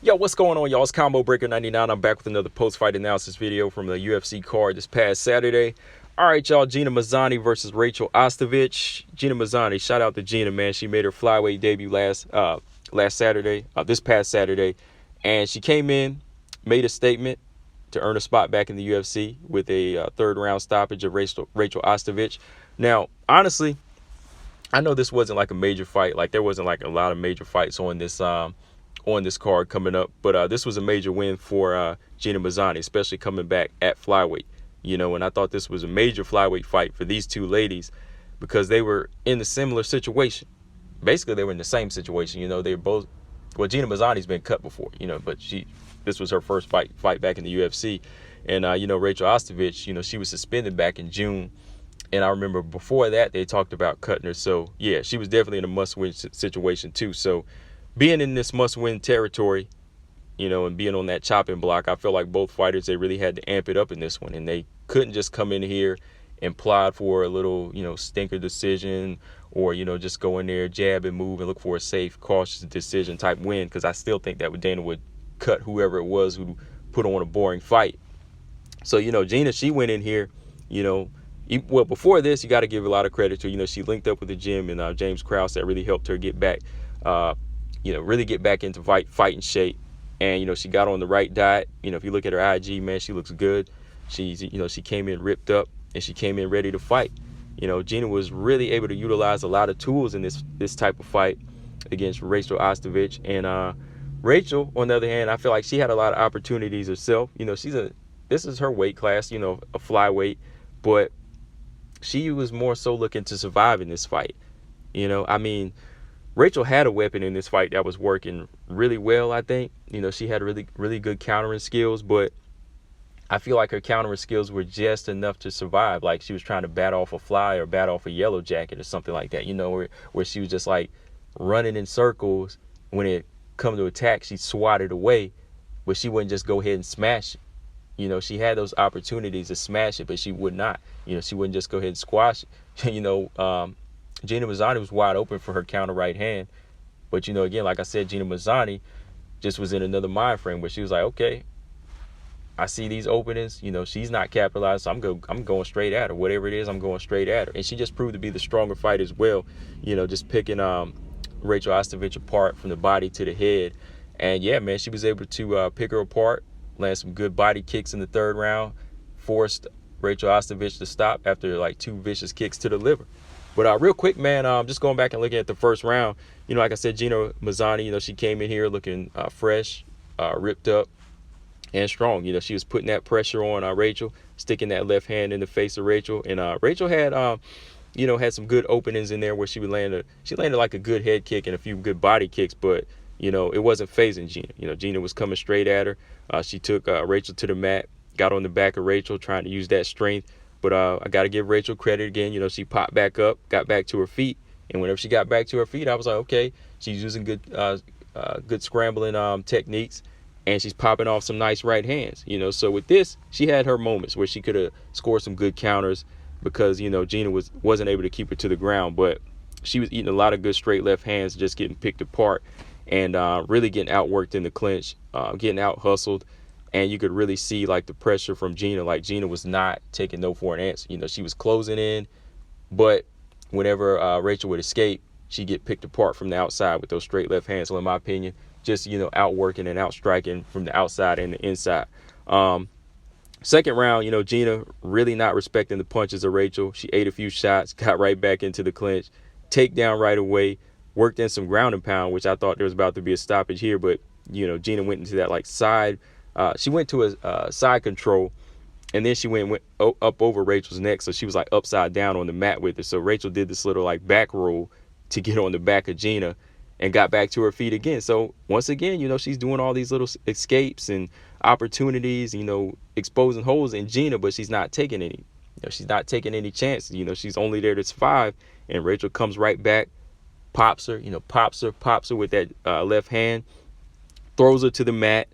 Yo, what's going on, y'all? It's Combo Breaker 99. I'm back with another post-fight analysis video from the UFC card this past Saturday. All right, y'all. Gina Mazany versus Rachael Ostovich. Gina Mazany, shout out to Gina, man. She made her flyweight debut this past Saturday, and she came in, made a statement to earn a spot back in the UFC with a third-round stoppage of Rachael Ostovich. Now, honestly, I know this wasn't like a major fight. Like, there wasn't like a lot of major fights on this card coming up, but this was a major win for Gina Mazany, especially coming back at flyweight. And I thought this was a major flyweight fight for these two ladies because they were in a similar situation. Basically, they were in the same situation. They were both. Well, Gina Mazany's been cut before, but this was her first fight back in the UFC, and Rachael Ostovich, she was suspended back in June. And I remember before that, they talked about cutting her. So, yeah, she was definitely in a must-win situation, too. So, being in this must-win territory, and being on that chopping block, I feel like both fighters, they really had to amp it up in this one. And they couldn't just come in here and plod for a little, stinker decision or, just go in there, jab and move and look for a safe, cautious decision type win. Because I still think that Dana would cut whoever it was who put on a boring fight. So, Gina, she went in here, well, before this, you got to give a lot of credit to, she linked up with the gym and James Krause that really helped her get back, really get back into fighting shape. And, she got on the right diet. If you look at her IG, man, she looks good. She's, she came in ripped up and she came in ready to fight. Gina was really able to utilize a lot of tools in this type of fight against Rachael Ostovich. And Rachael, on the other hand, I feel like she had a lot of opportunities herself. This is her weight class, a flyweight, but she was more so looking to survive in this fight. Rachael had a weapon in this fight that was working really well, I think. She had really, really good countering skills, but I feel like her countering skills were just enough to survive. Like she was trying to bat off a fly or bat off a yellow jacket or something like that, where she was just like running in circles. When it come to attack, she swatted away, but she wouldn't just go ahead and smash it. She had those opportunities to smash it, but she would not. She wouldn't just go ahead and squash it. Gina Mazany was wide open for her counter right hand. But, again, like I said, Gina Mazany just was in another mind frame where she was like, okay, I see these openings. She's not capitalized, so I'm going straight at her. Whatever it is, I'm going straight at her. And she just proved to be the stronger fight as well, just picking Rachael Ostovich apart from the body to the head. And, yeah, man, she was able to pick her apart, land some good body kicks in the third round, forced Rachael Ostovich to stop after like 2 vicious kicks to the liver. But real quick, man, just going back and looking at the first round, like I said, Gina Mazany, she came in here looking fresh, ripped up, and strong. She was putting that pressure on Rachael, sticking that left hand in the face of Rachael. And Rachael had, had some good openings in there where she landed like a good head kick and a few good body kicks, but it wasn't phasing Gina. Gina was coming straight at her. She took Rachael to the mat, got on the back of Rachael, trying to use that strength. But I got to give Rachael credit again. She popped back up, got back to her feet. And whenever she got back to her feet, I was like, okay, she's using good scrambling techniques. And she's popping off some nice right hands. So with this, she had her moments where she could have scored some good counters because, Gina wasn't able to keep her to the ground. But she was eating a lot of good straight left hands, just getting picked apart. And really getting outworked in the clinch, getting out hustled. And you could really see like the pressure from Gina. Like Gina was not taking no for an answer. She was closing in, but whenever Rachael would escape, she'd get picked apart from the outside with those straight left hands. So in my opinion, just, outworking and outstriking from the outside and the inside. Second round, Gina really not respecting the punches of Rachael. She ate a few shots, got right back into the clinch, takedown right away, worked in some ground and pound, which I thought there was about to be a stoppage here. But, Gina went into that like side. She went to a side control, and then she went up over Rachael's neck, so she was like upside down on the mat with her. So Rachael did this little like back roll to get on the back of Gina and got back to her feet again. So once again, she's doing all these little escapes and opportunities, exposing holes in Gina, but she's not taking any. She's not taking any chances. She's only there to survive, and Rachael comes right back, pops her with that left hand, throws her to the mat.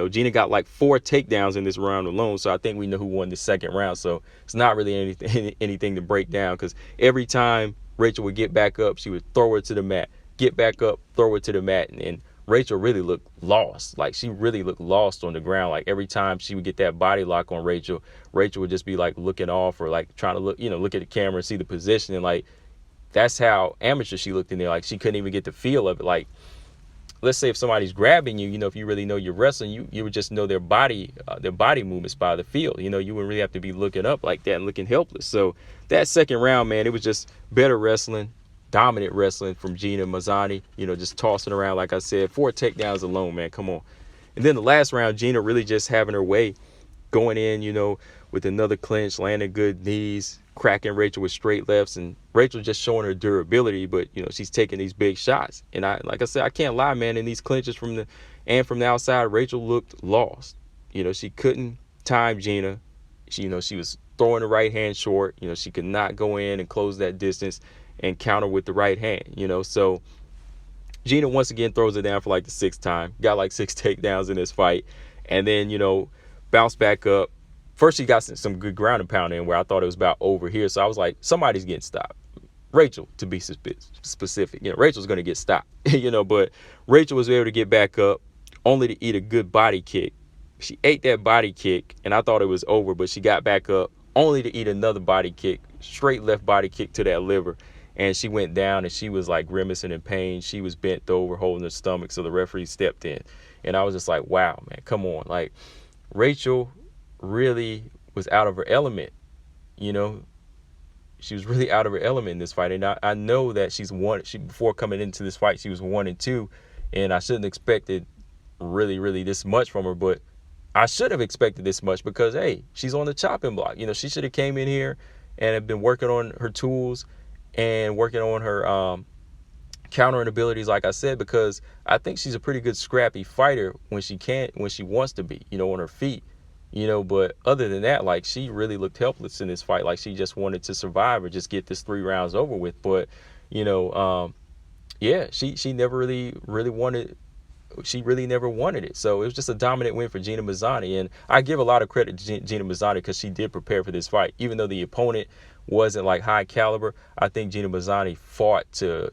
Gina got like 4 takedowns in this round alone, so I think we know who won the second round. So it's not really anything to break down because every time Rachael would get back up, she would throw her to the mat, get back up, throw her to the mat, and Rachael really looked lost. Like, she really looked lost on the ground. Like, every time she would get that body lock on Rachael, Rachael would just be like looking off, or like trying to look, look at the camera and see the position. And like, that's how amateur she looked in there. Like, she couldn't even get the feel of it. Like, let's say if somebody's grabbing you, if you really know you're wrestling, you would just know their body movements by the feel. You wouldn't really have to be looking up like that and looking helpless. So that second round, man, it was just better wrestling, dominant wrestling from Gina Mazany, just tossing around, like I said, 4 takedowns alone, man, come on. And then the last round, Gina really just having her way, going in, with another clinch, landing good knees, cracking Rachael with straight lefts, and Rachael just showing her durability, but she's taking these big shots. And like I said, I can't lie, man, in these clinches from the outside, Rachael looked lost. She couldn't time Gina. She was throwing the right hand short. She could not go in and close that distance and counter with the right hand. So Gina once again throws it down for like the 6th time, got like 6 takedowns in this fight, and then bounced back up. First, she got some good ground and pound in where I thought it was about over here. So I was like, somebody's getting stopped. Rachael, to be specific. Rachel's going to get stopped. But Rachael was able to get back up, only to eat a good body kick. She ate that body kick, and I thought it was over, but she got back up, only to eat another body kick, straight left body kick to that liver. And she went down, and she was like grimacing in pain. She was bent over, holding her stomach, so the referee stepped in. And I was just like, wow, man, come on. Like, Rachael really was out of her element. She was really out of her element in this fight. And I know that before coming into this fight, she was 1-2, and I shouldn't have expected really this much from her, but I should have expected this much because, hey, she's on the chopping block. She should have came in here and have been working on her tools and working on her countering abilities, like I said, because I think she's a pretty good scrappy fighter when she wants to be, on her feet. But other than that, like, she really looked helpless in this fight. Like, she just wanted to survive or just get this 3 rounds over with. But, yeah, she never really wanted. She really never wanted it. So it was just a dominant win for Gina Mazany. And I give a lot of credit to Gina Mazany because she did prepare for this fight. Even though the opponent wasn't like high caliber, I think Gina Mazany fought to,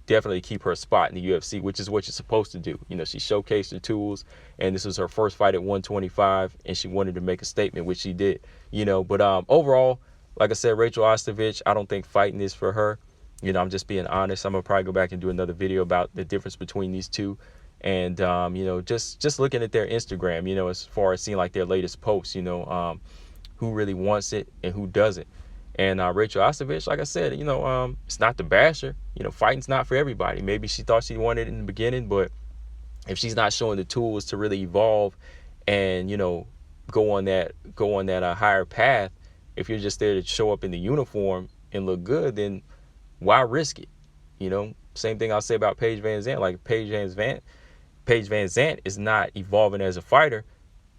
definitely keep her spot in the UFC, which is what you're supposed to do. She showcased her tools, and this was her first fight at 125, and she wanted to make a statement, which she did. But overall, like I said, Rachael Ostovich, I don't think fighting is for her. I'm just being honest. I'm gonna probably go back and do another video about the difference between these two. And just looking at their Instagram, as far as seeing like their latest posts, who really wants it and who doesn't. And Rachael Ostovich, like I said, it's not to bash her. Fighting's not for everybody. Maybe she thought she wanted it in the beginning, but if she's not showing the tools to really evolve and go on that higher path, if you're just there to show up in the uniform and look good, then why risk it? Same thing I'll say about Paige Van Zandt. Like, Paige Van Zandt is not evolving as a fighter.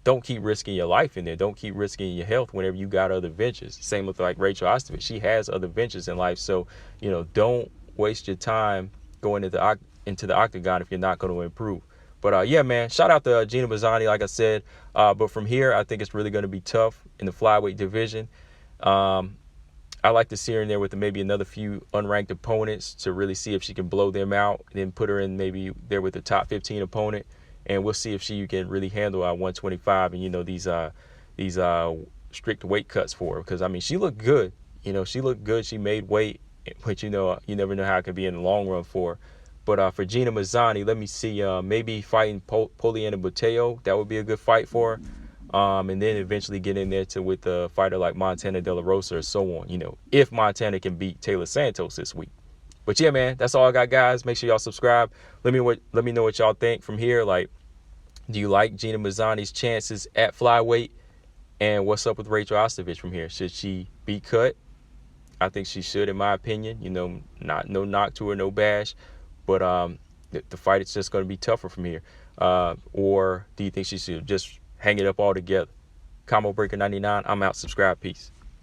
Don't keep risking your life in there. Don't keep risking your health whenever you got other ventures. Same with like Rachael Ostovich. She has other ventures in life. So, don't waste your time going into the octagon if you're not going to improve. But yeah, man, shout out to Gina Mazany, like I said. But from here, I think it's really going to be tough in the flyweight division. I like to see her in there with maybe another few unranked opponents to really see if she can blow them out, and then put her in maybe there with the top 15 opponent. And we'll see if she can really handle 125 and, these strict weight cuts for her. Because, I mean, she looked good. She looked good. She made weight. But, you never know how it could be in the long run for her. But for Gina Mazany, let me see, maybe fighting Poliana Buteo. That would be a good fight for her. And then eventually get in there with a fighter like Montana De La Rosa or so on, if Montana can beat Taylor Santos this week. But yeah, man, that's all I got, guys. Make sure y'all subscribe. Let me know what y'all think from here. Like, do you like Gina Mazany's chances at flyweight? And what's up with Rachael Ostovich from here? Should she be cut? I think she should, in my opinion. No knock to her, no bash. But the fight is just going to be tougher from here. Or do you think she should just hang it up altogether? Combo Breaker 99. I'm out. Subscribe. Peace.